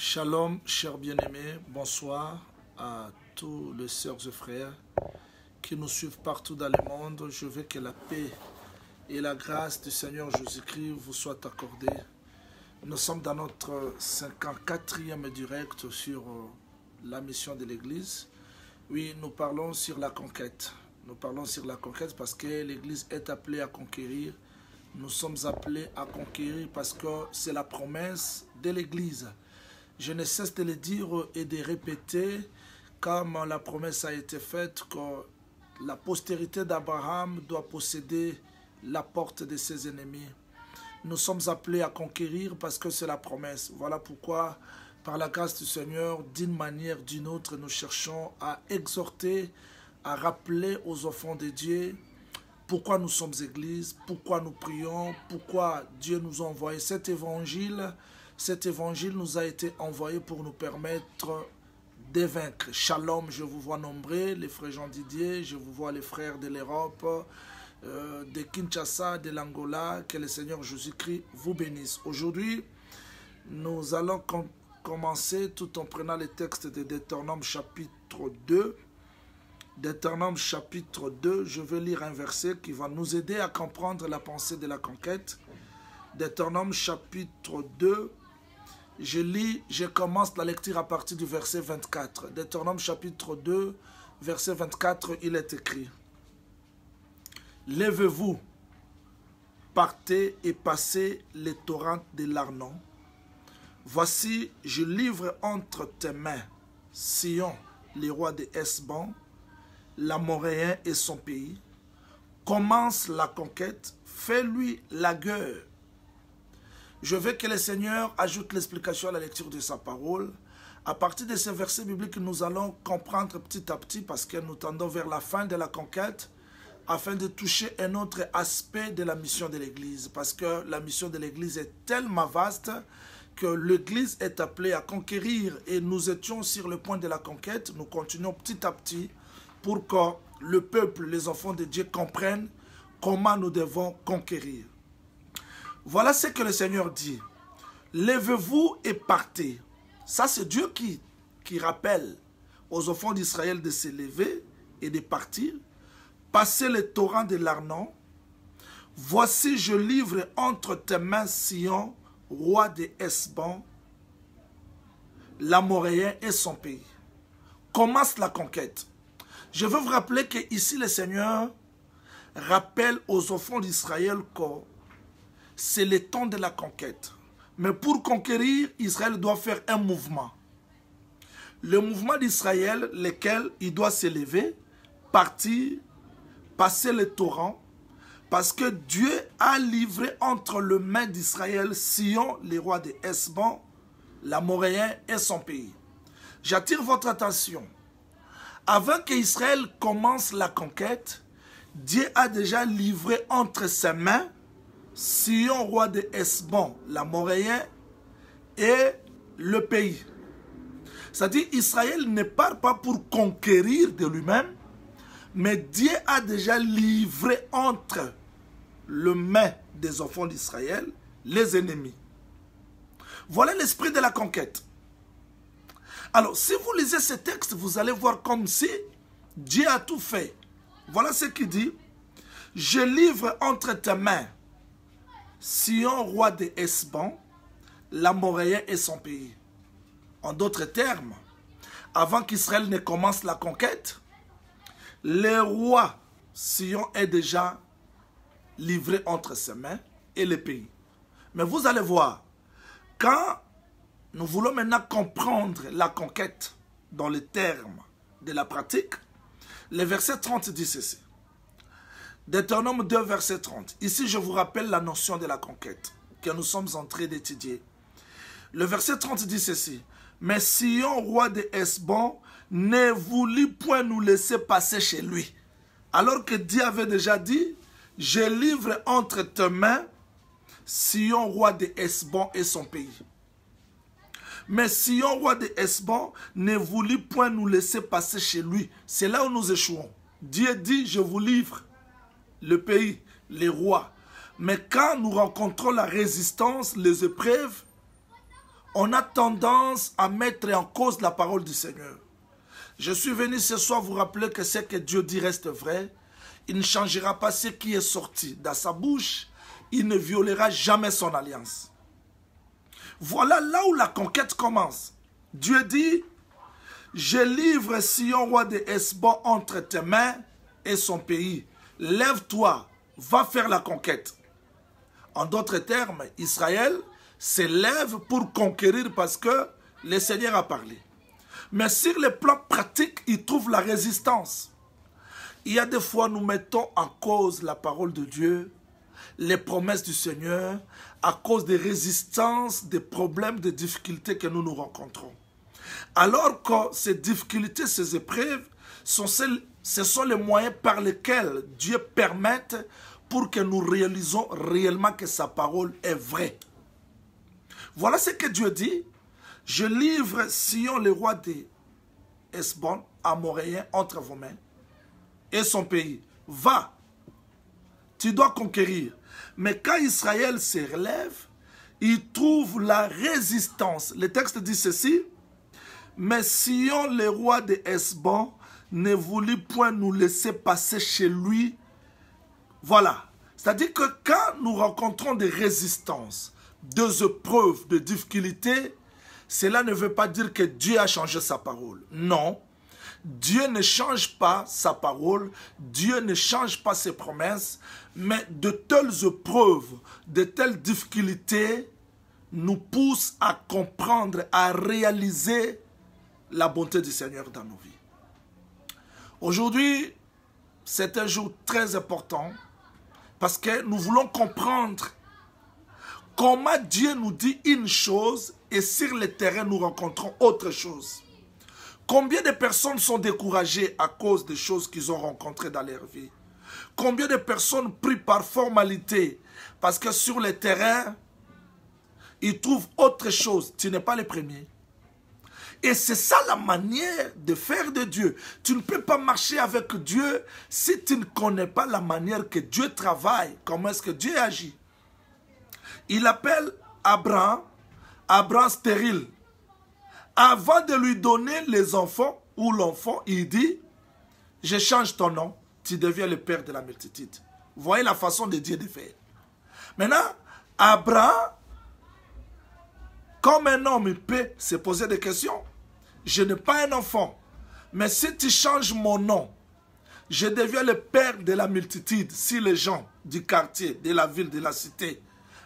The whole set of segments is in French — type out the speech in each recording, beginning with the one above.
Shalom, chers bien-aimés, bonsoir à tous les sœurs et frères qui nous suivent partout dans le monde. Je veux que la paix et la grâce du Seigneur Jésus-Christ vous soient accordées. Nous sommes dans notre 54e direct sur la mission de l'Église. Oui, nous parlons sur la conquête. Nous parlons sur la conquête parce que l'Église est appelée à conquérir. Nous sommes appelés à conquérir parce que c'est la promesse de l'Église. Je ne cesse de le dire et de répéter, comme la promesse a été faite, que la postérité d'Abraham doit posséder la porte de ses ennemis. Nous sommes appelés à conquérir parce que c'est la promesse. Voilà pourquoi, par la grâce du Seigneur, d'une manière ou d'une autre, nous cherchons à exhorter, à rappeler aux enfants de Dieu pourquoi nous sommes église, pourquoi nous prions, pourquoi Dieu nous a envoyé cet évangile. Cet évangile nous a été envoyé pour nous permettre de vaincre. Shalom, je vous vois nombreux, les frères Jean Didier, je vous vois les frères de l'Europe, de Kinshasa, de l'Angola. Que le Seigneur Jésus-Christ vous bénisse. Aujourd'hui, nous allons commencer tout en prenant le texte de Deutéronome chapitre 2. Deutéronome chapitre 2, je vais lire un verset qui va nous aider à comprendre la pensée de la conquête. Deutéronome chapitre 2. Je commence la lecture à partir du verset 24. Deutéronome chapitre 2, verset 24, il est écrit: Lèvez-vous, partez et passez les torrents de l'Arnon. Voici, je livre entre tes mains Sion, le roi de Hesbon, l'Amoréen et son pays. Commence la conquête, fais-lui la guerre. Je veux que le Seigneur ajoute l'explication à la lecture de sa parole. À partir de ces versets bibliques, nous allons comprendre petit à petit parce que nous tendons vers la fin de la conquête afin de toucher un autre aspect de la mission de l'Église. Parce que la mission de l'Église est tellement vaste que l'Église est appelée à conquérir et nous étions sur le point de la conquête. Nous continuons petit à petit pour que le peuple, les enfants de Dieu comprennent comment nous devons conquérir. Voilà ce que le Seigneur dit. Lèvez-vous et partez. Ça, c'est Dieu qui rappelle aux enfants d'Israël de se lever et de partir. Passez les torrents de l'Arnon. Voici, je livre entre tes mains Sion, roi de Hesbon, l'Amoréen et son pays. Commence la conquête. Je veux vous rappeler que ici le Seigneur rappelle aux enfants d'Israël que c'est le temps de la conquête. Mais pour conquérir, Israël doit faire un mouvement. Le mouvement d'Israël, lequel il doit s'élever, partir, passer les torrents, parce que Dieu a livré entre les mains d'Israël Sion, le roi de Hesbon, l'Amoréen et son pays. J'attire votre attention. Avant qu'Israël commence la conquête, Dieu a déjà livré entre ses mains Sion, roi de Hesbon, l'Amoréen et le pays. C'est-à-dire Israël ne part pas pour conquérir de lui-même, mais Dieu a déjà livré entre les mains des enfants d'Israël les ennemis. Voilà l'esprit de la conquête. Alors, si vous lisez ce texte, vous allez voir comme si Dieu a tout fait. Voilà ce qu'il dit. Je livre entre tes mains Sion, roi de Hesbon, l'Amoréen et son pays. En d'autres termes, avant qu'Israël ne commence la conquête, le roi Sion est déjà livré entre ses mains et le pays. Mais vous allez voir, quand nous voulons maintenant comprendre la conquête dans les termes de la pratique, le verset 30 dit ceci. Deutéronome 2, verset 30. Ici, je vous rappelle la notion de la conquête que nous sommes en train d'étudier. Le verset 30 dit ceci. Mais Sion, roi de Hesbon, ne voulut point nous laisser passer chez lui. Alors que Dieu avait déjà dit, je livre entre tes mains Sion, roi de Hesbon et son pays. Mais Sion, roi de Hesbon, ne voulut point nous laisser passer chez lui. C'est là où nous échouons. Dieu dit, je vous livre le pays, les rois. Mais quand nous rencontrons la résistance, les épreuves, on a tendance à mettre en cause la parole du Seigneur. Je suis venu ce soir vous rappeler que ce que Dieu dit reste vrai. Il ne changera pas ce qui est sorti dans sa bouche. Il ne violera jamais son alliance. Voilà là où la conquête commence. Dieu dit, je livre Sion, roi de Hesbon, entre tes mains et son pays. Lève-toi, va faire la conquête. En d'autres termes, Israël se lève pour conquérir parce que le Seigneur a parlé. Mais sur le plan pratique, il trouve la résistance. Il y a des fois, nous mettons en cause la parole de Dieu, les promesses du Seigneur, à cause des résistances, des problèmes, des difficultés que nous rencontrons. Alors que ces difficultés, ces épreuves, ce sont les moyens par lesquels Dieu permet pour que nous réalisons réellement que sa parole est vraie. Voilà ce que Dieu dit. Je livre Sion, le roi de Hesbon, Amoréen, entre vos mains, et son pays. Va, tu dois conquérir. Mais quand Israël se relève, il trouve la résistance. Le texte dit ceci. Mais Sion, le roi de Hesbon, ne voulut point nous laisser passer chez lui. Voilà. C'est-à-dire que quand nous rencontrons des résistances, des épreuves, des difficultés, cela ne veut pas dire que Dieu a changé sa parole. Non. Dieu ne change pas sa parole, Dieu ne change pas ses promesses, mais de telles épreuves, de telles difficultés nous poussent à comprendre, à réaliser la bonté du Seigneur dans nos vies. Aujourd'hui, c'est un jour très important parce que nous voulons comprendre comment Dieu nous dit une chose et sur le terrain nous rencontrons autre chose. Combien de personnes sont découragées à cause des choses qu'ils ont rencontrées dans leur vie? Combien de personnes prient par formalité parce que sur le terrain, ils trouvent autre chose. Tu n'es pas le premier. Et c'est ça la manière de faire de Dieu. Tu ne peux pas marcher avec Dieu si tu ne connais pas la manière que Dieu travaille, comment est-ce que Dieu agit. Il appelle Abraham stérile. Avant de lui donner les enfants, ou l'enfant, il dit, je change ton nom, tu deviens le père de la multitude. Vous voyez la façon de Dieu de faire. Maintenant, Abraham, comme un homme, il peut se poser des questions. Je n'ai pas un enfant, mais si tu changes mon nom, je deviens le père de la multitude. Si les gens du quartier, de la ville, de la cité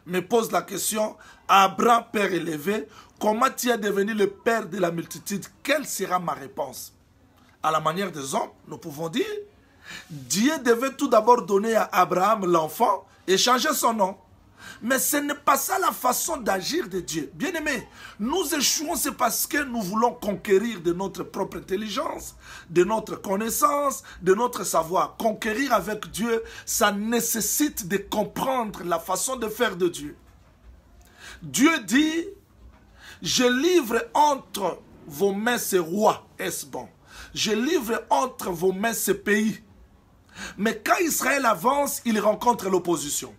me posent la question, Abraham, père élevé, comment tu es devenu le père de la multitude? Quelle sera ma réponse? À la manière des hommes, nous pouvons dire, Dieu devait tout d'abord donner à Abraham l'enfant et changer son nom. Mais ce n'est pas ça la façon d'agir de Dieu. Bien-aimés, nous échouons, c'est parce que nous voulons conquérir de notre propre intelligence, de notre connaissance, de notre savoir. Conquérir avec Dieu, ça nécessite de comprendre la façon de faire de Dieu. Dieu dit, je livre entre vos mains ce roi, Hesbon. Je livre entre vos mains ce pays. Mais quand Israël avance, il rencontre l'opposition.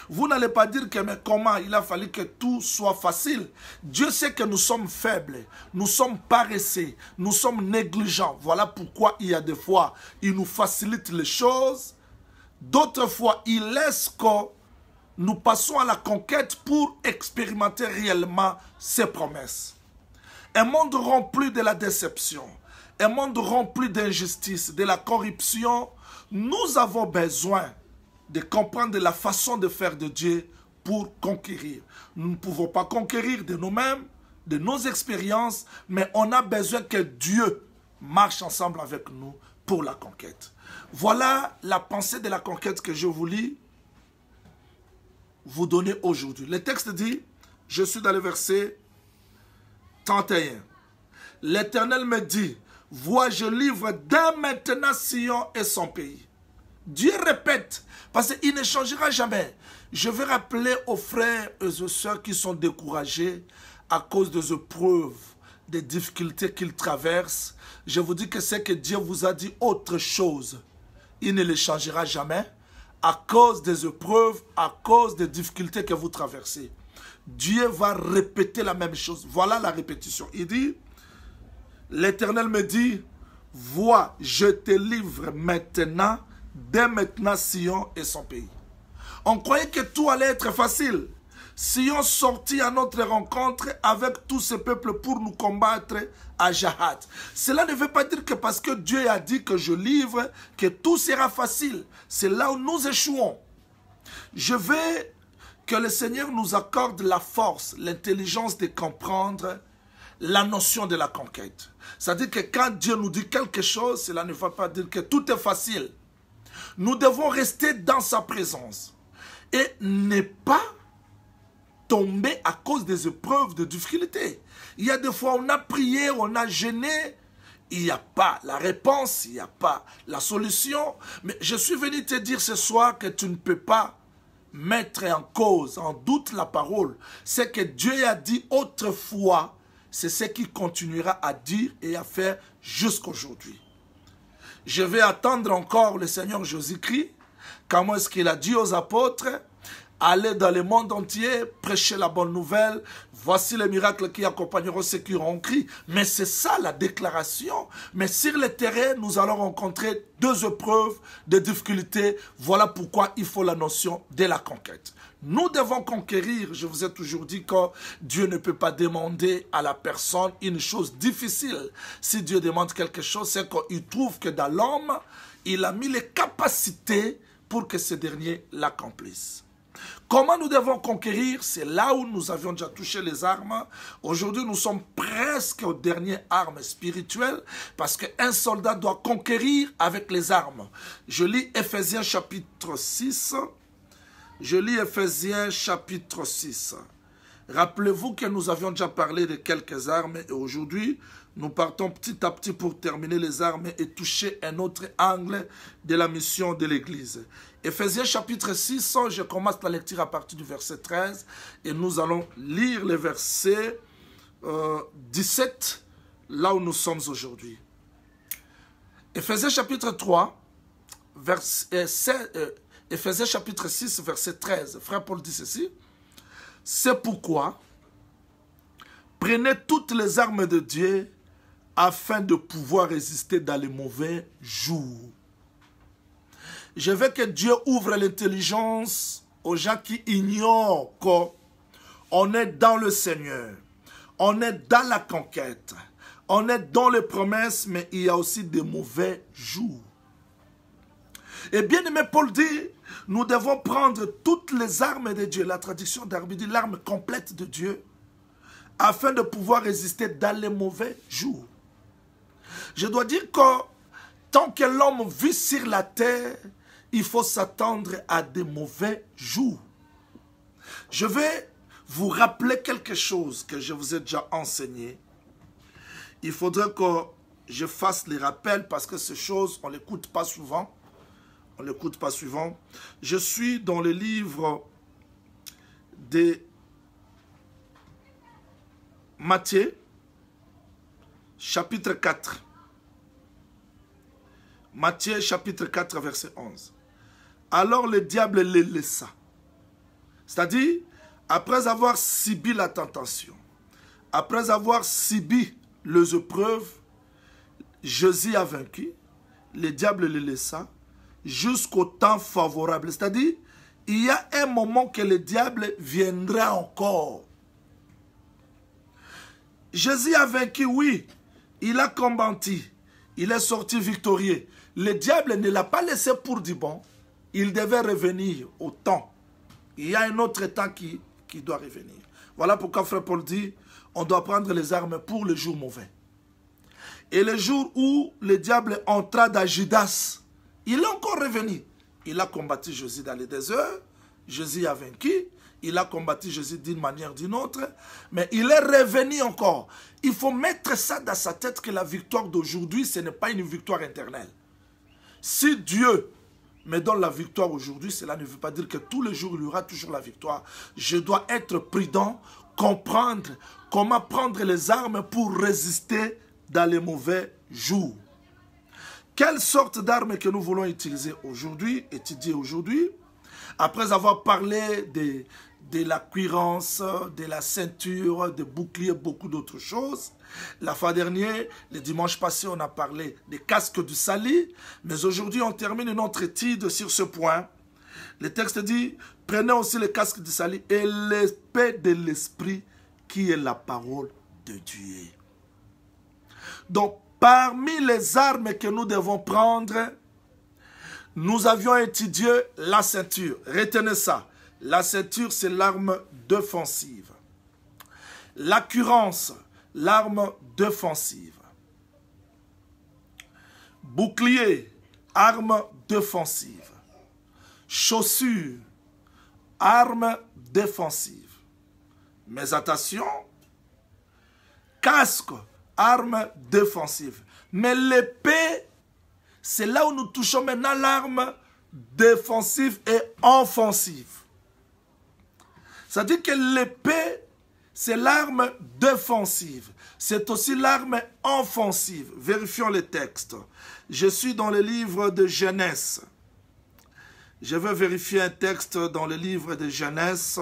Vous n'allez pas dire que mais comment il a fallu que tout soit facile. Dieu sait que nous sommes faibles, nous sommes paresseux, nous sommes négligents. Voilà pourquoi il y a des fois, il nous facilite les choses. D'autres fois, il laisse que nous passons à la conquête pour expérimenter réellement ses promesses. Un monde rempli de la déception, un monde rempli d'injustice, de la corruption, nous avons besoin de comprendre la façon de faire de Dieu pour conquérir. Nous ne pouvons pas conquérir de nous-mêmes, de nos expériences, mais on a besoin que Dieu marche ensemble avec nous pour la conquête. Voilà la pensée de la conquête que je voulais vous donner aujourd'hui. Le texte dit, je suis dans le verset 31. L'Éternel me dit, vois, je livre dès maintenant Sion et son pays. Dieu répète, parce qu'il ne changera jamais. Je vais rappeler aux frères et aux sœurs qui sont découragés à cause des épreuves, des difficultés qu'ils traversent. Je vous dis que c'est que Dieu vous a dit autre chose. Il ne les changera jamais à cause des épreuves, à cause des difficultés que vous traversez. Dieu va répéter la même chose. Voilà la répétition. Il dit, l'Éternel me dit, vois, je te livre maintenant, dès maintenant, Sion et son pays. On croyait que tout allait être facile. Sion sortit à notre rencontre avec tout ce peuple pour nous combattre à Jahat. Cela ne veut pas dire que parce que Dieu a dit que je livre, que tout sera facile. C'est là où nous échouons. Je veux que le Seigneur nous accorde la force, l'intelligence de comprendre la notion de la conquête. C'est-à-dire que quand Dieu nous dit quelque chose, cela ne veut pas dire que tout est facile. Nous devons rester dans sa présence et ne pas tomber à cause des épreuves de difficulté. Il y a des fois on a prié, on a gêné, il n'y a pas la réponse, il n'y a pas la solution. Mais je suis venu te dire ce soir que tu ne peux pas mettre en cause, en doute la parole. C'est que Dieu a dit autrefois, c'est ce qu'il continuera à dire et à faire jusqu'aujourd'hui. Je vais attendre encore le Seigneur Jésus-Christ. Comment est-ce qu'il a dit aux apôtres? Allez dans le monde entier, prêcher la bonne nouvelle. Voici les miracles qui accompagneront ceux qui auront crié. Mais c'est ça la déclaration. Mais sur le terrain, nous allons rencontrer deux épreuves, des difficultés. Voilà pourquoi il faut la notion de la conquête. Nous devons conquérir. Je vous ai toujours dit que Dieu ne peut pas demander à la personne une chose difficile. Si Dieu demande quelque chose, c'est qu'il trouve que dans l'homme, il a mis les capacités pour que ce dernier l'accomplisse. Comment nous devons conquérir? C'est là où nous avions déjà touché les armes. Aujourd'hui, nous sommes presque aux dernières armes spirituelles parce qu'un soldat doit conquérir avec les armes. Je lis Ephésiens chapitre 6. Je lis Ephésiens chapitre 6. Rappelez-vous que nous avions déjà parlé de quelques armes et aujourd'hui, nous partons petit à petit pour terminer les armes et toucher un autre angle de la mission de l'Église. Ephésiens chapitre 6, je commence la lecture à partir du verset 13 et nous allons lire le verset 17, là où nous sommes aujourd'hui. Ephésiens chapitre 3, Ephésiens chapitre 6, verset 13. Frère Paul dit ceci. C'est pourquoi, prenez toutes les armes de Dieu afin de pouvoir résister dans les mauvais jours. Je veux que Dieu ouvre l'intelligence aux gens qui ignorent qu'on est dans le Seigneur. On est dans la conquête. On est dans les promesses, mais il y a aussi des mauvais jours. Et bien aimé Paul dit, nous devons prendre toutes les armes de Dieu. La traduction d'Arbi dit l'arme complète de Dieu, afin de pouvoir résister dans les mauvais jours. Je dois dire que tant que l'homme vit sur la terre, il faut s'attendre à des mauvais jours. Je vais vous rappeler quelque chose que je vous ai déjà enseigné. Il faudrait que je fasse les rappels parce que ces choses, on ne l'écoute pas souvent. On ne l'écoute pas souvent. Je suis dans le livre de Matthieu, chapitre 4. Matthieu, chapitre 4, verset 11. Alors le diable les laissa. C'est-à-dire, après avoir subi la tentation, après avoir subi les épreuves, Jésus a vaincu, le diable les laissa jusqu'au temps favorable. C'est-à-dire, il y a un moment que le diable viendra encore. Jésus a vaincu, oui, il a combattu, il est sorti victorieux. Le diable ne l'a pas laissé pour du bon. Il devait revenir au temps. Il y a un autre temps qui doit revenir. Voilà pourquoi frère Paul dit, on doit prendre les armes pour le jour mauvais. Et le jour où le diable entra dans Judas, il est encore revenu. Il a combattu Jésus dans le désert. Jésus a vaincu. Il a combattu Jésus d'une manière ou d'une autre. Mais il est revenu encore. Il faut mettre ça dans sa tête que la victoire d'aujourd'hui, ce n'est pas une victoire éternelle. Si Dieu me donne la victoire aujourd'hui, cela ne veut pas dire que tous les jours, il y aura toujours la victoire. Je dois être prudent, comprendre comment prendre les armes pour résister dans les mauvais jours. Quelle sorte d'armes que nous voulons utiliser aujourd'hui, étudier aujourd'hui? Après avoir parlé de la cuirasse, de la ceinture, de boucliers, beaucoup d'autres choses. La fois dernière, le dimanche passé, on a parlé des casques du salut, mais aujourd'hui, on termine notre étude sur ce point. Le texte dit, prenez aussi le casque du salut et l'épée de l'esprit qui est la parole de Dieu. Donc, parmi les armes que nous devons prendre, nous avions étudié la ceinture. Retenez ça. La ceinture, c'est l'arme défensive. La cuirasse, l'arme défensive. Bouclier, arme défensive. Chaussures, arme défensive. Mais attention, casque, arme défensive. Mais l'épée, c'est là où nous touchons maintenant l'arme défensive et offensive. C'est-à-dire que l'épée, c'est l'arme défensive. C'est aussi l'arme offensive. Vérifions les textes. Je suis dans le livre de Genèse. Je vais vérifier un texte dans le livre de Genèse.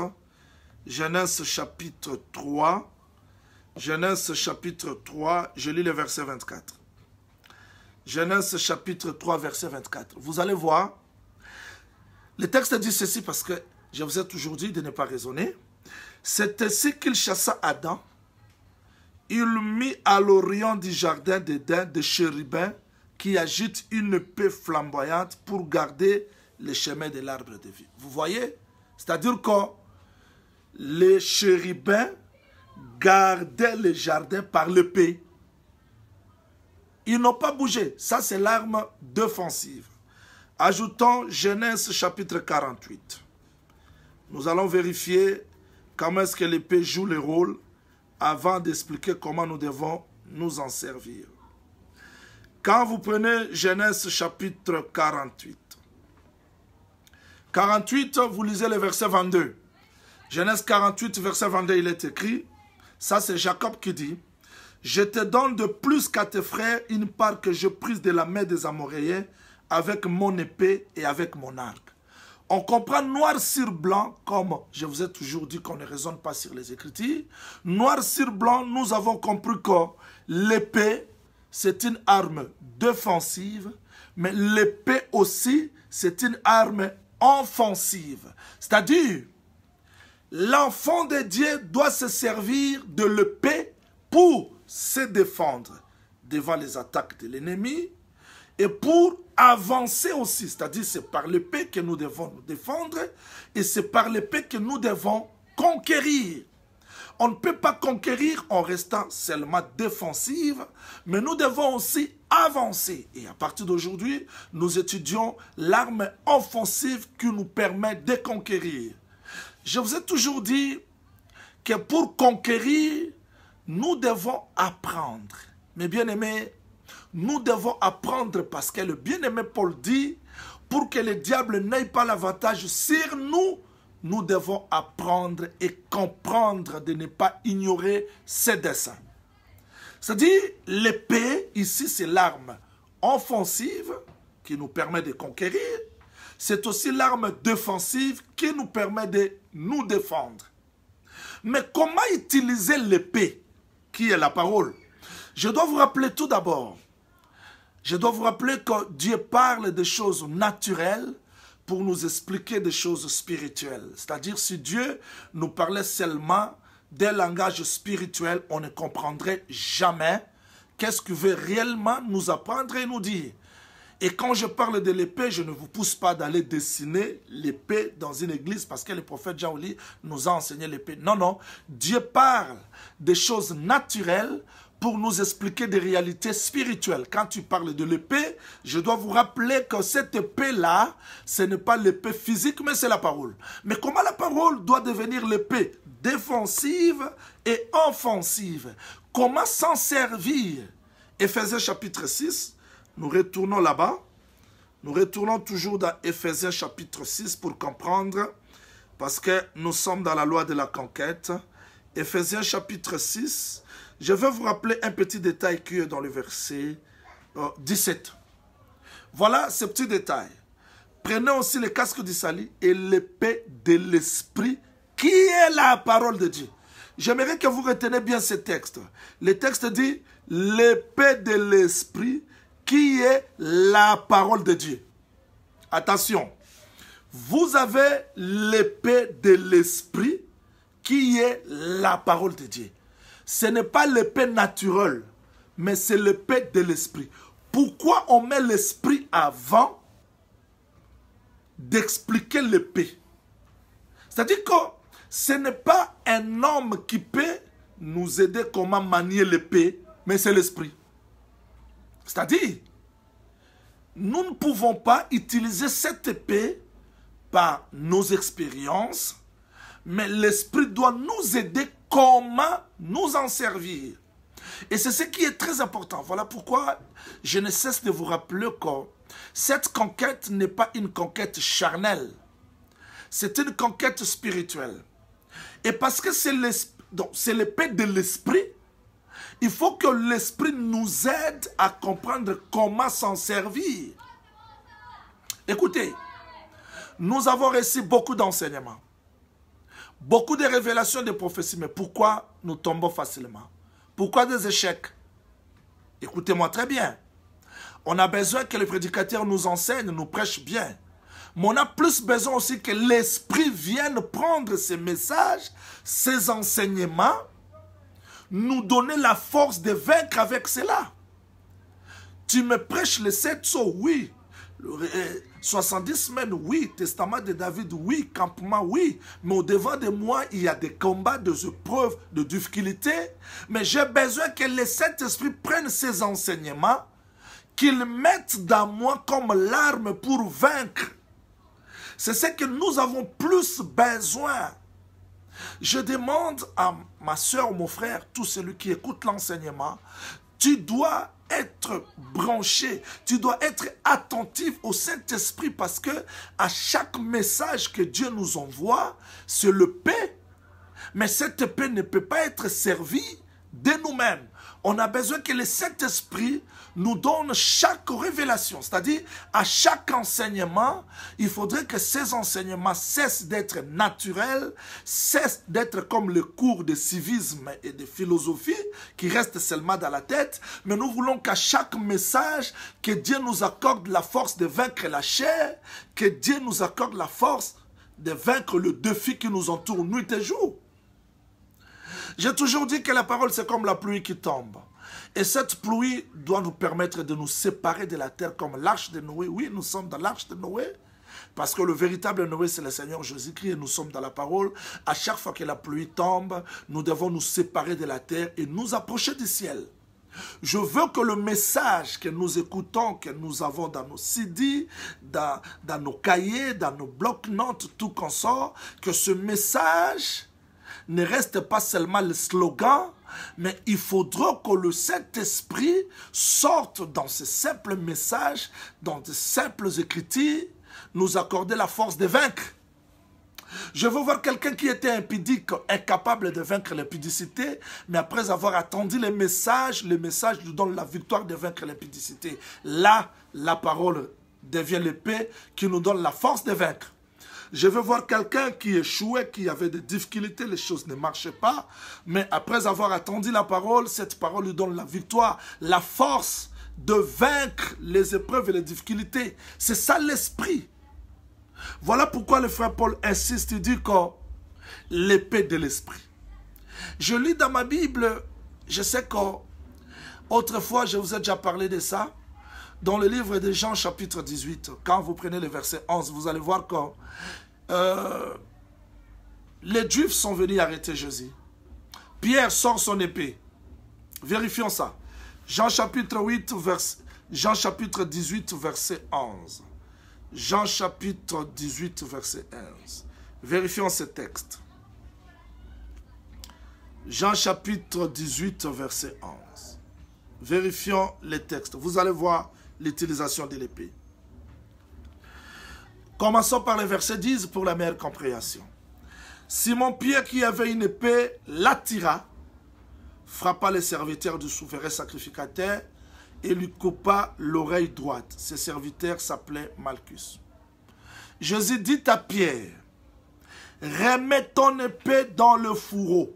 Genèse chapitre 3. Genèse chapitre 3, je lis le verset 24. Genèse chapitre 3, verset 24. Vous allez voir, le texte dit ceci parce que je vous ai toujours dit de ne pas raisonner. C'est ainsi qu'il chassa Adam. Il mit à l'orient du jardin d'Éden des chérubins qui agitent une épée flamboyante pour garder le chemin de l'arbre de vie. Vous voyez? C'est-à-dire que les chérubins gardaient le jardin par l'épée. Ils n'ont pas bougé. Ça, c'est l'arme défensive. Ajoutons Genèse chapitre 48. Nous allons vérifier comment est-ce que l'épée joue le rôle avant d'expliquer comment nous devons nous en servir. Quand vous prenez Genèse chapitre 48, 48, vous lisez le verset 22. Genèse 48, verset 22, il est écrit, ça c'est Jacob qui dit, « Je te donne de plus qu'à tes frères une part que je prise de la main des Amoréens avec mon épée et avec mon arc. » On comprend noir sur blanc, comme je vous ai toujours dit qu'on ne raisonne pas sur les Écritures. Noir sur blanc, nous avons compris que l'épée, c'est une arme défensive, mais l'épée aussi, c'est une arme offensive. C'est-à-dire, l'enfant de Dieu doit se servir de l'épée pour se défendre devant les attaques de l'ennemi et pour avancer aussi. C'est-à-dire, c'est par l'épée que nous devons nous défendre et c'est par l'épée que nous devons conquérir. On ne peut pas conquérir en restant seulement défensive, mais nous devons aussi avancer. Et à partir d'aujourd'hui, nous étudions l'arme offensive qui nous permet de conquérir. Je vous ai toujours dit que pour conquérir, nous devons apprendre. Mes bien-aimés, nous devons apprendre parce que le bien-aimé Paul dit, pour que le diable n'ait pas l'avantage sur nous, nous devons apprendre et comprendre de ne pas ignorer ses desseins. C'est-à-dire, l'épée, ici, c'est l'arme offensive qui nous permet de conquérir. C'est aussi l'arme défensive qui nous permet de nous défendre. Mais comment utiliser l'épée, qui est la parole? Je dois vous rappeler tout d'abord, je dois vous rappeler que Dieu parle des choses naturelles pour nous expliquer des choses spirituelles. C'est-à-dire, si Dieu nous parlait seulement des langages spirituels, on ne comprendrait jamais qu'est-ce qu'il veut réellement nous apprendre et nous dire. Et quand je parle de l'épée, je ne vous pousse pas d'aller dessiner l'épée dans une église parce que le prophète Jean-Oli nous a enseigné l'épée. Non, non. Dieu parle des choses naturelles pour nous expliquer des réalités spirituelles. Quand tu parles de l'épée, je dois vous rappeler que cette épée-là, ce n'est pas l'épée physique, mais c'est la parole. Mais comment la parole doit devenir l'épée défensive et offensive? Comment s'en servir? Éphésiens chapitre 6, nous retournons là-bas. Nous retournons toujours dans Éphésiens chapitre 6 pour comprendre, parce que nous sommes dans la loi de la conquête. Éphésiens chapitre 6, je vais vous rappeler un petit détail qui est dans le verset 17. Voilà ce petit détail. Prenez aussi le casque du salut et l'épée de l'esprit qui est la parole de Dieu. J'aimerais que vous retenez bien ce texte. Le texte dit l'épée de l'esprit qui est la parole de Dieu. Attention, vous avez l'épée de l'esprit qui est la parole de Dieu. Ce n'est pas l'épée naturelle, mais c'est l'épée de l'esprit. Pourquoi on met l'esprit avant d'expliquer l'épée? C'est-à-dire que ce n'est pas un homme qui peut nous aider comment manier l'épée, mais c'est l'esprit. C'est-à-dire, nous ne pouvons pas utiliser cette épée par nos expériences, mais l'esprit doit nous aider comment nous en servir. Et c'est ce qui est très important. Voilà pourquoi je ne cesse de vous rappeler que cette conquête n'est pas une conquête charnelle. C'est une conquête spirituelle. Et parce que c'est l'épée de l'esprit, il faut que l'esprit nous aide à comprendre comment s'en servir. Écoutez, nous avons reçu beaucoup d'enseignements, beaucoup de révélations de prophéties, mais pourquoi nous tombons facilement? Pourquoi des échecs? Écoutez-moi très bien. On a besoin que le prédicateur nous enseigne, nous prêche bien. Mais on a plus besoin aussi que l'esprit vienne prendre ces messages, ces enseignements, nous donner la force de vaincre avec cela. Tu me prêches les 7 sauts, oui. 70 semaines, oui. Testament de David, oui. Campement, oui. Mais au-devant de moi, il y a des combats, des épreuves, des difficultés. Mais j'ai besoin que le Saint-Esprit prenne ces enseignements, qu'il mette dans moi comme l'arme pour vaincre. C'est ce que nous avons plus besoin. Je demande à ma soeur, mon frère, tout celui qui écoute l'enseignement, tu dois être branché, tu dois être attentif au Saint-Esprit parce que à chaque message que Dieu nous envoie, c'est le paix. Mais cette paix ne peut pas être servie de nous-mêmes. On a besoin que le Saint-Esprit nous donne chaque révélation. C'est-à-dire, à chaque enseignement, il faudrait que ces enseignements cessent d'être naturels, cessent d'être comme le cours de civisme et de philosophie qui restent seulement dans la tête. Mais nous voulons qu'à chaque message, que Dieu nous accorde la force de vaincre la chair, que Dieu nous accorde la force de vaincre le défi qui nous entoure nuit et jour. J'ai toujours dit que la parole, c'est comme la pluie qui tombe. Et cette pluie doit nous permettre de nous séparer de la terre comme l'arche de Noé. Oui, nous sommes dans l'arche de Noé. Parce que le véritable Noé, c'est le Seigneur Jésus-Christ et nous sommes dans la parole. À chaque fois que la pluie tombe, nous devons nous séparer de la terre et nous approcher du ciel. Je veux que le message que nous écoutons, que nous avons dans nos CD, dans nos cahiers, dans nos blocs-notes, tout consort, que ce message ne reste pas seulement le slogan, mais il faudra que le Saint-Esprit sorte dans ces simples messages, dans de simples écritures, nous accorder la force de vaincre. Je veux voir quelqu'un qui était impudique, incapable de vaincre l'impudicité, mais après avoir attendu les messages nous donne la victoire de vaincre l'impudicité. Là, la parole devient l'épée qui nous donne la force de vaincre. Je veux voir quelqu'un qui échouait, qui avait des difficultés, les choses ne marchaient pas. Mais après avoir attendu la parole, cette parole lui donne la victoire, la force de vaincre les épreuves et les difficultés. C'est ça l'esprit. Voilà pourquoi le frère Paul insiste, il dit que l'épée de l'esprit. Je lis dans ma Bible, je sais qu'autrefois je vous ai déjà parlé de ça, dans le livre de Jean chapitre 18, quand vous prenez le verset 11, vous allez voir que les Juifs sont venus arrêter Jésus. Pierre sort son épée. Vérifions ça. Jean chapitre 18, verset 11. Jean chapitre 18, verset 11. Vérifions ce texte. Jean chapitre 18, verset 11. Vérifions les textes. Vous allez voir l'utilisation de l'épée. Commençons par le verset 10 pour la meilleure compréhension. Simon-Pierre, qui avait une épée, l'attira, frappa le serviteur du souverain sacrificateur et lui coupa l'oreille droite. Ce serviteur s'appelait Malchus. Jésus dit à Pierre, remets ton épée dans le fourreau.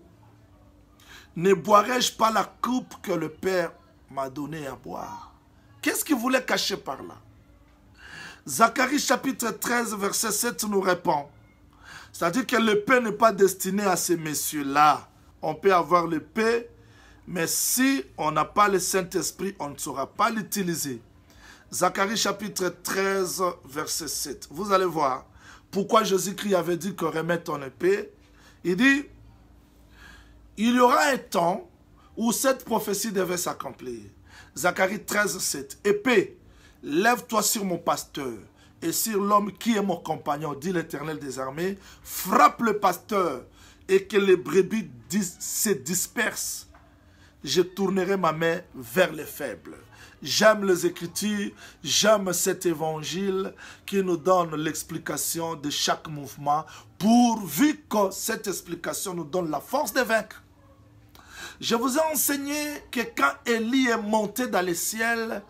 Ne boirai-je pas la coupe que le Père m'a donnée à boire? Qu'est-ce qu'il voulait cacher par là? Zacharie chapitre 13 verset 7 nous répond. C'est-à-dire que l'épée n'est pas destinée à ces messieurs-là. On peut avoir l'épée, mais si on n'a pas le Saint-Esprit, on ne saura pas l'utiliser. Zacharie chapitre 13 verset 7. Vous allez voir pourquoi Jésus-Christ avait dit qu'on remet ton épée. Il dit, il y aura un temps où cette prophétie devait s'accomplir. Zacharie 13, 7. Épée, lève-toi sur mon pasteur et sur l'homme qui est mon compagnon, dit l'Éternel des armées. Frappe le pasteur et que les brebis se dispersent. Je tournerai ma main vers les faibles. J'aime les Écritures, j'aime cet évangile qui nous donne l'explication de chaque mouvement, pourvu que cette explication nous donne la force de vaincre. Je vous ai enseigné que quand Élie est monté dans les ciels,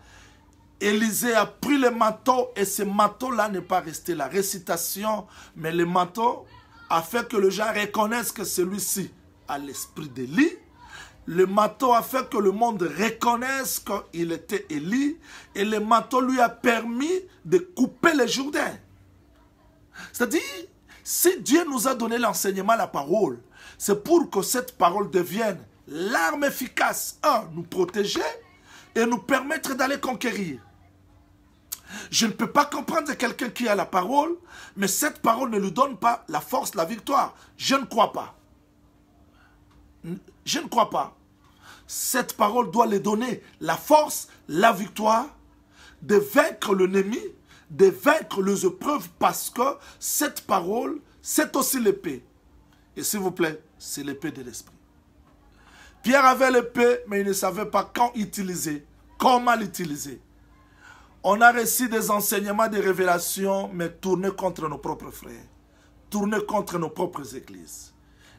Élisée a pris le manteau et ce manteau-là n'est pas resté la récitation, mais le manteau a fait que les gens reconnaissent que celui-ci a l'esprit d'Élie. Le manteau a fait que le monde reconnaisse qu'il était Élie et le manteau lui a permis de couper les Jourdains. C'est-à-dire, si Dieu nous a donné l'enseignement, la parole, c'est pour que cette parole devienne l'arme efficace, nous protéger et nous permettre d'aller conquérir. Je ne peux pas comprendre quelqu'un qui a la parole, mais cette parole ne lui donne pas la force, la victoire. Je ne crois pas. Je ne crois pas. Cette parole doit lui donner la force, la victoire, de vaincre l'ennemi, de vaincre les épreuves, parce que cette parole, c'est aussi l'épée. Et s'il vous plaît, c'est l'épée de l'esprit. Pierre avait l'épée, mais il ne savait pas quand utiliser, comment l'utiliser. On a reçu des enseignements, des révélations, mais tournés contre nos propres frères, tournés contre nos propres églises.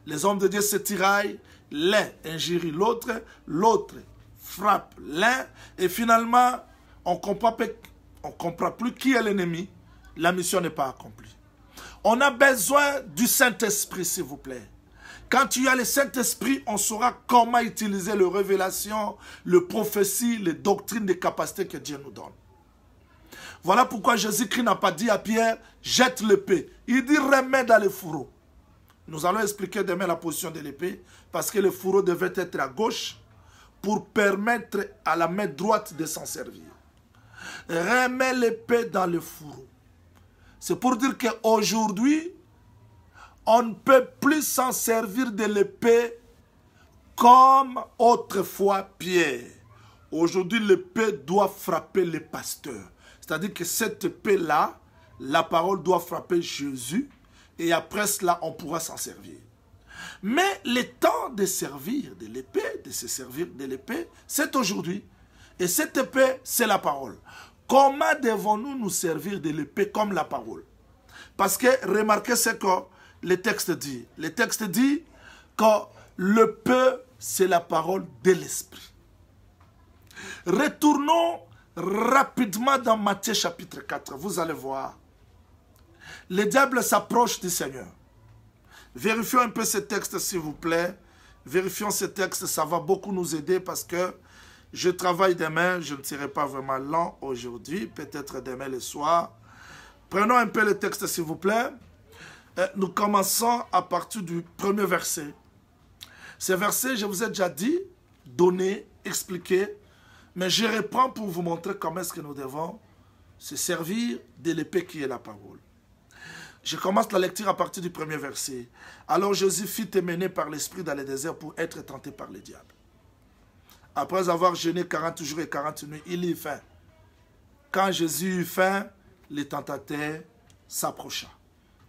Les hommes de Dieu se tiraillent, l'un injurie l'autre, l'autre frappe l'un, et finalement, on ne comprend plus qui est l'ennemi. La mission n'est pas accomplie. On a besoin du Saint-Esprit, s'il vous plaît. Quand tu as le Saint-Esprit, on saura comment utiliser les révélations, les prophéties, les doctrines, les capacités que Dieu nous donne. Voilà pourquoi Jésus-Christ n'a pas dit à Pierre, jette l'épée. Il dit, remets dans le fourreau. Nous allons expliquer demain la position de l'épée, parce que le fourreau devait être à gauche pour permettre à la main droite de s'en servir. Remets l'épée dans le fourreau. C'est pour dire qu'aujourd'hui, on ne peut plus s'en servir de l'épée comme autrefois Pierre. Aujourd'hui, l'épée doit frapper les pasteurs. C'est-à-dire que cette épée-là, la parole doit frapper Jésus et après cela, on pourra s'en servir. Mais le temps de servir de l'épée, de se servir de l'épée, c'est aujourd'hui. Et cette épée, c'est la parole. Comment devons-nous nous servir de l'épée comme la parole? Parce que remarquez ce que le texte dit. Le texte dit que l'épée, c'est la parole de l'esprit. Retournons rapidement dans Matthieu chapitre 4. Vous allez voir. Le diable s'approche du Seigneur. Vérifions un peu ce texte, s'il vous plaît. Vérifions ce texte, ça va beaucoup nous aider parce que je travaille demain, je ne serai pas vraiment lent aujourd'hui, peut-être demain le soir. Prenons un peu le texte, s'il vous plaît. Nous commençons à partir du premier verset. Ce verset, je vous ai déjà dit, donné, expliqué, mais je reprends pour vous montrer comment est-ce que nous devons se servir de l'épée qui est la parole. Je commence la lecture à partir du premier verset. Alors Jésus fut emmené par l'Esprit dans le désert pour être tenté par le diable. Après avoir jeûné 40 jours et 40 nuits, il eut faim. Quand Jésus eut faim, le tentateur s'approcha.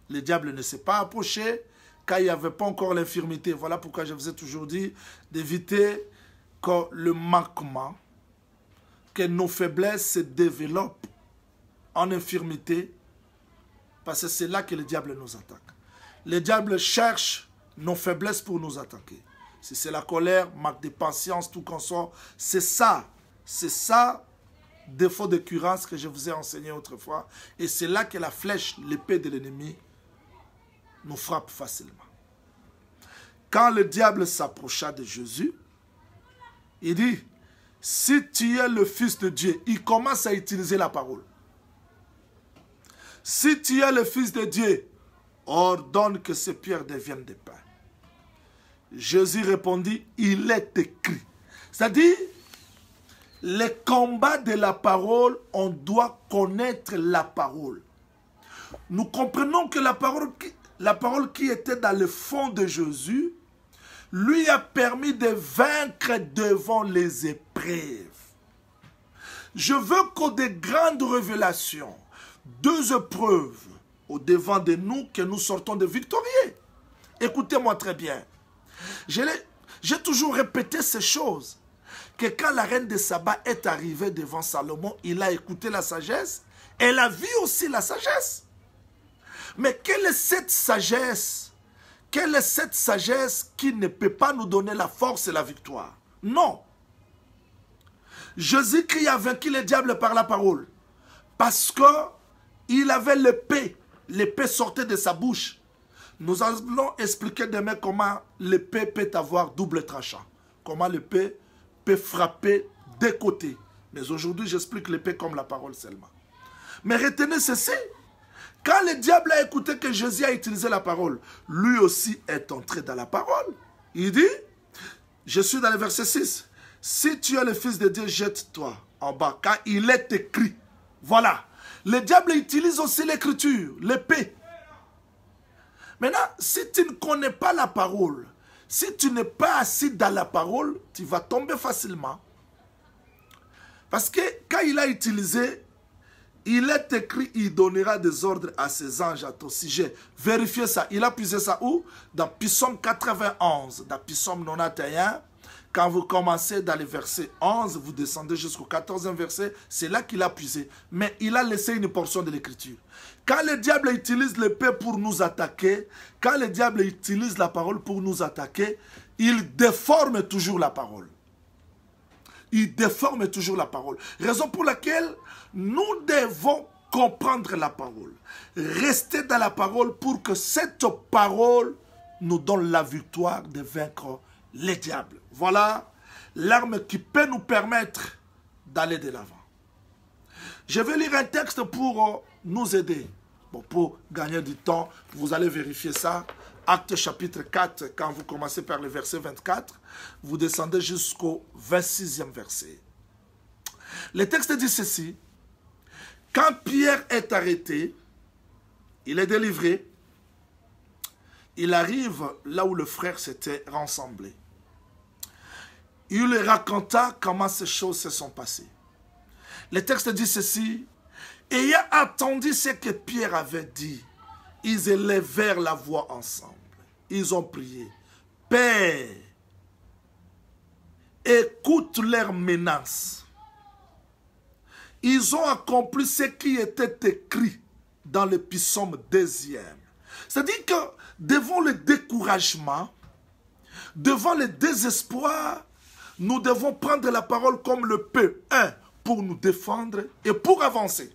Le diable ne s'est pas approché car il n'y avait pas encore l'infirmité. Voilà pourquoi je vous ai toujours dit d'éviter que le manquement, que nos faiblesses se développent en infirmité, parce que c'est là que le diable nous attaque. Le diable cherche nos faiblesses pour nous attaquer. Si c'est la colère, manque de patience, tout qu'on sort, c'est ça, défaut de curance que je vous ai enseigné autrefois. Et c'est là que la flèche, l'épée de l'ennemi, nous frappe facilement. Quand le diable s'approcha de Jésus, il dit, si tu es le Fils de Dieu, il commence à utiliser la parole. Si tu es le Fils de Dieu, ordonne que ces pierres deviennent des pains. Jésus répondit, il est écrit. C'est-à-dire, les combats de la parole, on doit connaître la parole. Nous comprenons que la parole qui était dans le fond de Jésus, lui a permis de vaincre devant les épreuves. Je veux qu'au des grandes révélations, 2 épreuves au devant de nous, que nous sortons de victorieux. Écoutez-moi très bien. J'ai toujours répété ces choses. Que quand la reine de Saba est arrivée devant Salomon, il a écouté la sagesse. Elle a vu aussi la sagesse. Mais quelle est cette sagesse? Quelle est cette sagesse qui ne peut pas nous donner la force et la victoire? Non. Jésus-Christ a vaincu le diable par la parole. Parce qu'il avait l'épée. L'épée sortait de sa bouche. Nous allons expliquer demain comment l'épée peut avoir double tranchant. Comment l'épée peut frapper des côtés. Mais aujourd'hui, j'explique l'épée comme la parole seulement. Mais retenez ceci. Quand le diable a écouté que Jésus a utilisé la parole, lui aussi est entré dans la parole. Il dit, je suis dans le verset 6, si tu es le Fils de Dieu, jette-toi en bas, car il est écrit. Voilà. Le diable utilise aussi l'écriture, l'épée. Maintenant, si tu ne connais pas la parole, si tu n'es pas assis dans la parole, tu vas tomber facilement. Parce que quand il a utilisé, il est écrit, il donnera des ordres à ses anges à ton sujet. Vérifiez ça. Il a puisé ça où? Dans Psaume 91, dans Psaume 91. Quand vous commencez dans le verset 11, vous descendez jusqu'au 14e verset, c'est là qu'il a puisé. Mais il a laissé une portion de l'écriture. Quand le diable utilise l'épée pour nous attaquer, quand le diable utilise la parole pour nous attaquer, il déforme toujours la parole. Il déforme toujours la parole. Raison pour laquelle nous devons comprendre la parole. Rester dans la parole pour que cette parole nous donne la victoire de vaincre les diables. Voilà l'arme qui peut nous permettre d'aller de l'avant. Je vais lire un texte pour nous aider. Bon, pour gagner du temps, vous allez vérifier ça. Acte chapitre 4, quand vous commencez par le verset 24, vous descendez jusqu'au 26e verset. Le texte dit ceci. Quand Pierre est arrêté, il est délivré, il arrive là où le frère s'était rassemblé. Il lui raconta comment ces choses se sont passées. Le texte dit ceci. Ayant attendu ce que Pierre avait dit, ils élevèrent la voix ensemble. Ils ont prié. Père, écoute leurs menaces. Ils ont accompli ce qui était écrit dans le psaume 2e. C'est-à-dire que devant le découragement, devant le désespoir, nous devons prendre la parole comme le peut, pour nous défendre et pour avancer.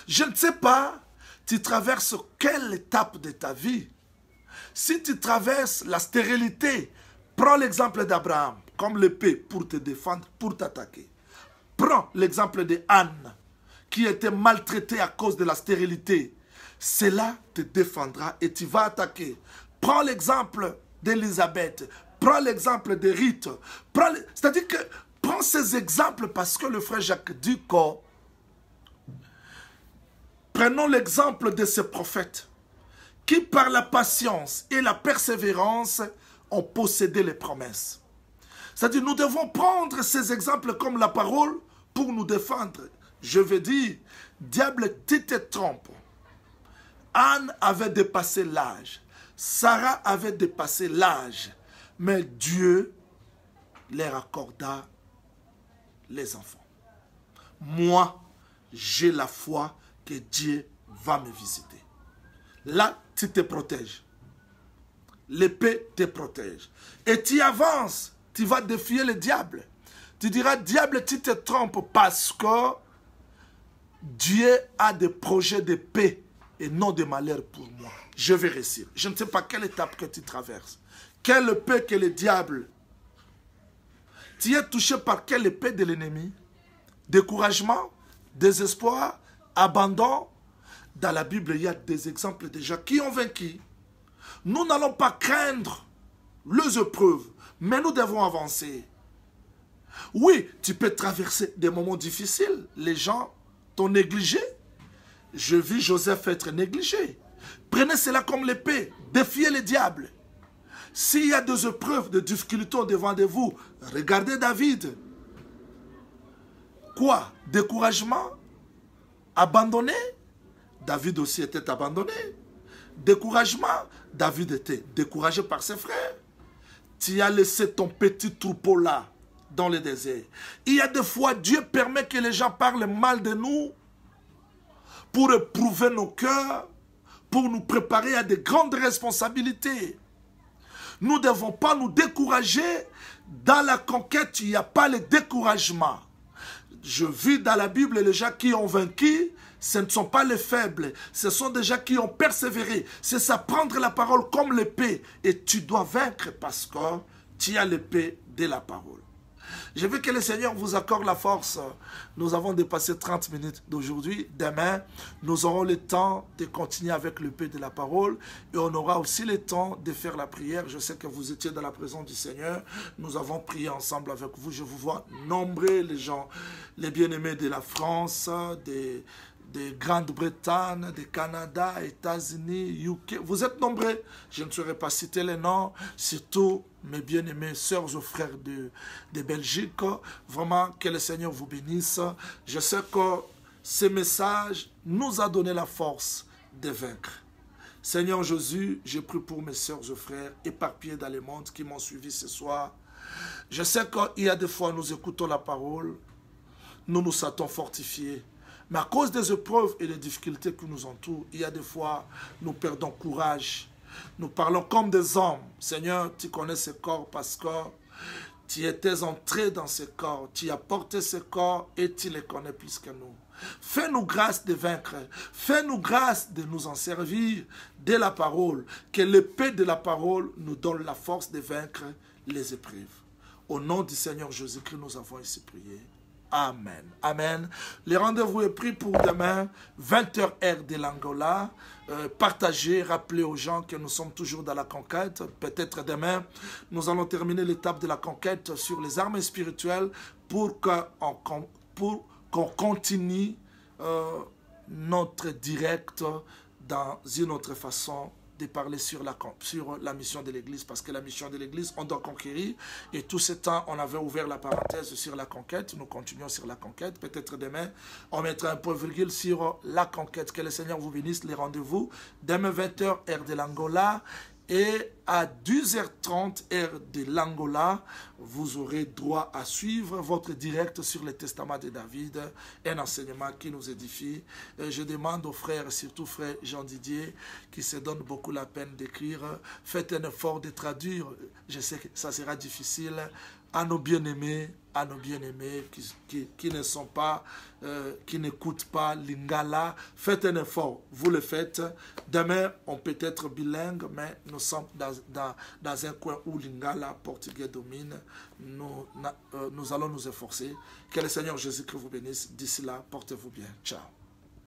Je ne sais pas, tu traverses quelle étape de ta vie. Si tu traverses la stérilité, prends l'exemple d'Abraham comme l'épée pour te défendre, pour t'attaquer. Prends l'exemple de Anne qui était maltraitée à cause de la stérilité. Cela te défendra et tu vas attaquer. Prends l'exemple d'Élisabeth. Prends l'exemple de Rite. C'est-à-dire que prends ces exemples parce que le frère Jacques dit que prenons l'exemple de ces prophètes qui par la patience et la persévérance ont possédé les promesses. C'est-à-dire nous devons prendre ces exemples comme la parole pour nous défendre. Je veux dire, diable, tu te trompes. Anne avait dépassé l'âge. Sarah avait dépassé l'âge. Mais Dieu leur accorda les enfants. Moi, j'ai la foi que Dieu va me visiter. Là, tu te protèges. L'épée te protège. Et tu avances. Tu vas défier le diable. Tu diras, diable, tu te trompes parce que Dieu a des projets de paix et non de malheur pour moi. Je vais réussir. Je ne sais pas quelle étape que tu traverses. Quelle épée que le diable. Tu es touché par quelle épée de l'ennemi? Découragement, désespoir, abandon. Dans la Bible, il y a des exemples de gens qui ont vaincu. Nous n'allons pas craindre les épreuves, mais nous devons avancer. Oui, tu peux traverser des moments difficiles. Les gens t'ont négligé. Je vis Joseph être négligé. Prenez cela comme l'épée. Défiez le diable. S'il y a des épreuves, des difficultés devant de vous, regardez David. Quoi? Découragement? Abandonné? David aussi était abandonné. Découragement? David était découragé par ses frères. Tu as laissé ton petit troupeau là, dans le désert. Il y a des fois, Dieu permet que les gens parlent mal de nous pour éprouver nos cœurs, pour nous préparer à de grandes responsabilités. Nous ne devons pas nous décourager. Dans la conquête, il n'y a pas le découragement. Je vis dans la Bible les gens qui ont vaincu, ce ne sont pas les faibles, ce sont des gens qui ont persévéré. C'est ça, prendre la parole comme l'épée. Et tu dois vaincre parce que tu as l'épée de la parole. Je veux que le Seigneur vous accorde la force. Nous avons dépassé 30 minutes d'aujourd'hui. Demain, nous aurons le temps de continuer avec l'épée de la parole. Et on aura aussi le temps de faire la prière. Je sais que vous étiez dans la présence du Seigneur. Nous avons prié ensemble avec vous. Je vous vois nombreux les gens, les bien-aimés de la France, de Grande-Bretagne, de Canada, États-Unis, UK. Vous êtes nombreux. Je ne saurais pas citer les noms. Surtout mes bien-aimés sœurs et frères de Belgique. Vraiment, que le Seigneur vous bénisse. Je sais que ce message nous a donné la force de vaincre. Seigneur Jésus, je prie pour mes sœurs et frères éparpillés dans le monde qui m'ont suivi ce soir. Je sais qu'il y a des fois, nous écoutons la parole, nous nous sentons fortifiés. Mais à cause des épreuves et des difficultés qui nous entourent, il y a des fois, nous perdons courage. Nous parlons comme des hommes. Seigneur, tu connais ce corps parce que tu étais entré dans ce corps. Tu as porté ce corps et tu les connais plus que nous. Fais-nous grâce de vaincre. Fais-nous grâce de nous en servir de la parole. Que l'épée de la parole nous donne la force de vaincre les épreuves. Au nom du Seigneur Jésus-Christ, nous avons ici prié. Amen. Amen. Le rendez-vous est pris pour demain, 20h heure de l'Angola. Partagez, rappelez aux gens que nous sommes toujours dans la conquête. Peut-être demain, nous allons terminer l'étape de la conquête sur les armes spirituelles pour qu'on continue notre direct dans une autre façon de parler sur la mission de l'Église, parce que la mission de l'Église, on doit conquérir, et tout ce temps, on avait ouvert la parenthèse sur la conquête, nous continuons sur la conquête, peut-être demain, on mettra un point virgule sur la conquête. Que le Seigneur vous bénisse. Les rendez-vous, demain 20h, heure de l'Angola, et à 10h30, heure de l'Angola, vous aurez droit à suivre votre direct sur le Testament de David, un enseignement qui nous édifie. Je demande aux frères, surtout frère Jean-Didier, qui se donne beaucoup la peine d'écrire, faites un effort de traduire. Je sais que ça sera difficile. À nos bien-aimés qui ne sont pas, qui n'écoutent pas Lingala, faites un effort, vous le faites. Demain, on peut être bilingue, mais nous sommes dans un coin où Lingala, portugais domine. Nous allons nous efforcer. Que le Seigneur Jésus-Christ vous bénisse. D'ici là, portez-vous bien. Ciao.